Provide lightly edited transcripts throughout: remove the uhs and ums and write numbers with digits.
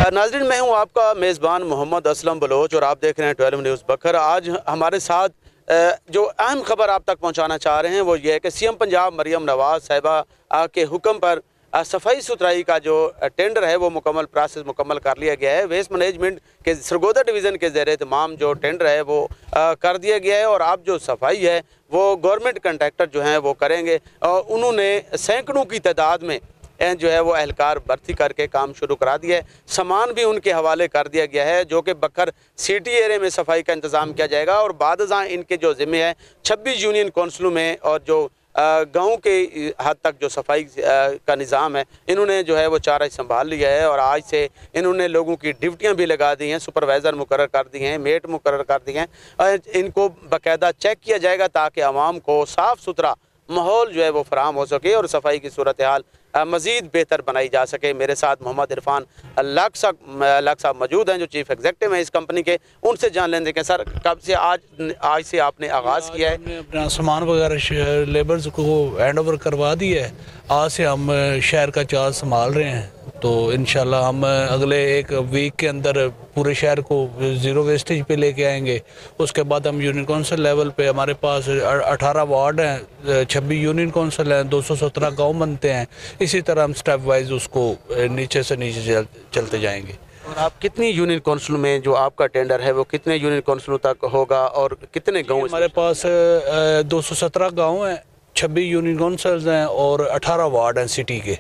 नाज़रीन, मैं हूं आपका मेज़बान मोहम्मद असलम बलोच और आप देख रहे हैं 12 न्यूज़ बखर। आज हमारे साथ जो अहम खबर आप तक पहुंचाना चाह रहे हैं वो ये है कि सीएम पंजाब मरियम नवाज़ साहिबा के हुक्म पर सफाई सुथराई का जो टेंडर है वो प्रोसेस मुकम्मल कर लिया गया है। वेस्ट मैनेजमेंट के सरगोदा डिवीज़न के ज़ेरे तमाम जो टेंडर है वो कर दिया गया है और अब जो सफाई है वो गवर्नमेंट कंट्रैक्टर जो हैं वो करेंगे। और उन्होंने सैकड़ों की तादाद में जो है वो एहलकार भर्ती करके काम शुरू करा दिया है। सामान भी उनके हवाले कर दिया गया है जो कि बखर सिटी एरिया में सफाई का इंतज़ाम किया जाएगा। और बाद इनके जो ज़िम्मे है 26 यूनियन कौंसलों में और जो गाँव के हद तक जो सफाई का निज़ाम है इन्होंने जो है वो चारा संभाल लिया है। और आज से इन्होंने लोगों की ड्यूटियां भी लगा दी हैं, सुपरवाइज़र मुकर्रर कर दिए हैं, मेट मुकर्रर कर दिए हैं। इनको बाकायदा चेक किया जाएगा ताकि आवाम को साफ़ सुथरा माहौल जो है वो फराहम हो सके और सफाई की सूरत हाल मज़ीद बेहतर बनाई जा सके। मेरे साथ मोहम्मद इरफान लाख साहब मौजूद हैं जो चीफ़ एग्जेक्टिव हैं इस कंपनी के। उनसे जान लेंगे कि सर कब से आज से आपने आगाज़ किया है? हमने अपना सामान वगैरह लेबर्स को हैंड ओवर करवा दिया है। आज से हम शहर का चार्ज संभाल रहे हैं, तो इंशाल्लाह हम अगले एक वीक के अंदर पूरे शहर को ज़ीरो वेस्टेज पे लेके आएंगे। उसके बाद हम यूनियन कौंसिल लेवल पे हमारे पास 18 वार्ड हैं, 26 यूनियन कौंसिल हैं, 217 गांव बनते हैं। इसी तरह हम स्टेप वाइज उसको नीचे से नीचे चलते जाएंगे। और आप कितनी यूनियन कौंसिल में जो आपका टेंडर है वो कितने यूनियन कौंसिलों तक होगा और कितने गाँव? हमारे पास 217 गाँव हैं, 26 यूनियन कौंसिल्स हैं और 18 वार्ड हैं सिटी के।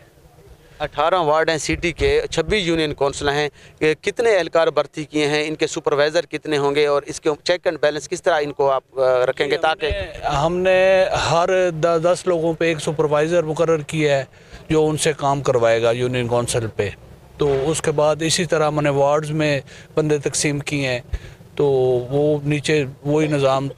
18 वार्ड हैं सिटी के, 26 यूनियन कौंसिल हैं। कितने एहलकार भर्ती किए हैं, इनके सुपरवाइज़र कितने होंगे और इसके चेक एंड बैलेंस किस तरह इनको आप रखेंगे? ताकि हमने हर 10 लोगों पे एक सुपरवाइज़र मुकर्रर किया है जो उनसे काम करवाएगा यूनियन कौंसिल पे। तो उसके बाद इसी तरह मैंने वार्ड्स में बंदे तकसीम किए हैं, तो वो नीचे वही निज़ाम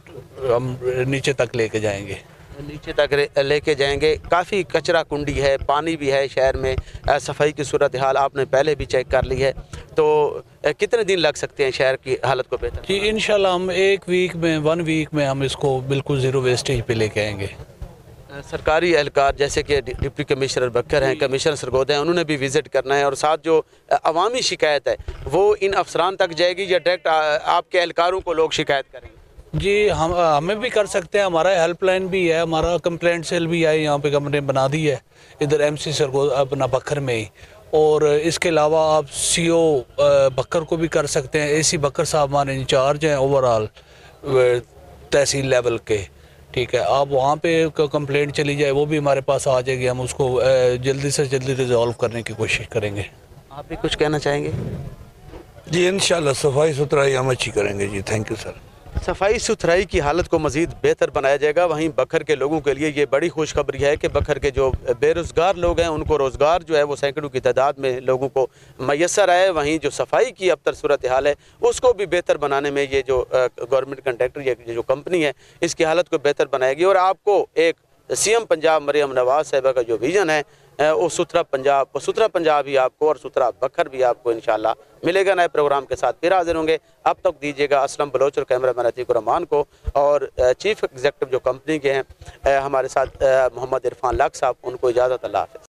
हम नीचे तक लेके जाएंगे। नीचे तक लेके जाएंगे। काफ़ी कचरा कुंडी है, पानी भी है शहर में। सफाई की सूरत हाल आपने पहले भी चेक कर ली है, तो कितने दिन लग सकते हैं शहर की हालत को बेहतर? जी इंशाल्लाह हम एक वीक में हम इसको बिल्कुल ज़ीरो वेस्टेज पे लेके आएंगे। सरकारी एहलकार जैसे कि डिप्टी कमिश्नर बकर हैं, कमिश्नर सरगोदा हैं, उन्होंने भी विज़िट करना है और साथ जो अवामी शिकायत है वो इन अफसरान तक जाएगी या डायरेक्ट आपके एहलकारों को लोग शिकायत करेंगे? जी हमें भी कर सकते हैं, हमारा हेल्पलाइन भी है, हमारा कंप्लेंट सेल भी है, यहाँ पे हमने बना दी है इधर MC सरगोदा अपना बकर में ही। और इसके अलावा आप CO बकर को भी कर सकते हैं। AC बकर साहब हमारे इंचार्ज हैं ओवरऑल तहसील लेवल के, ठीक है। आप वहाँ पे कंप्लेंट चली जाए वो भी हमारे पास आ जाएगी, हम उसको जल्दी से जल्दी रिजॉल्व करने की कोशिश करेंगे। आप भी कुछ कहना चाहेंगे? जी इंशाल्लाह सफाई सुथराई हम अच्छी करेंगे जी। Thank you sir. सफाई सुथराई की हालत को मज़ीद बेहतर बनाया जाएगा। वहीं बखर के लोगों के लिए ये बड़ी खुशखबरी है कि बखर के जो बेरोज़गार लोग हैं उनको रोज़गार जो है वो सैकड़ों की तादाद में लोगों को मैसर आए। वहीं जो सफाई की अब तक सूरत हाल है उसको भी बेहतर बनाने में ये जो गवर्नमेंट कंट्रैक्टर ये जो कंपनी है इसकी हालत को बेहतर बनाएगी। और आपको एक CM पंजाब मरियम नवाज़ साहिबा का जो विज़न है वो सुथरा पंजाब ही आपको और सुथरा बखर भी आपको इंशाल्लाह मिलेगा। नए प्रोग्राम के साथ फिर हाजिर होंगे। अब तक दीजिएगा असलम बलोच और कैमरामैन अतीकुर रहमान को और चीफ एग्जेक्टिव जो कंपनी के हैं हमारे साथ मोहम्मद इरफान लाख साहब, उनको इजाज़त। अल्लाह हाफ़िज़।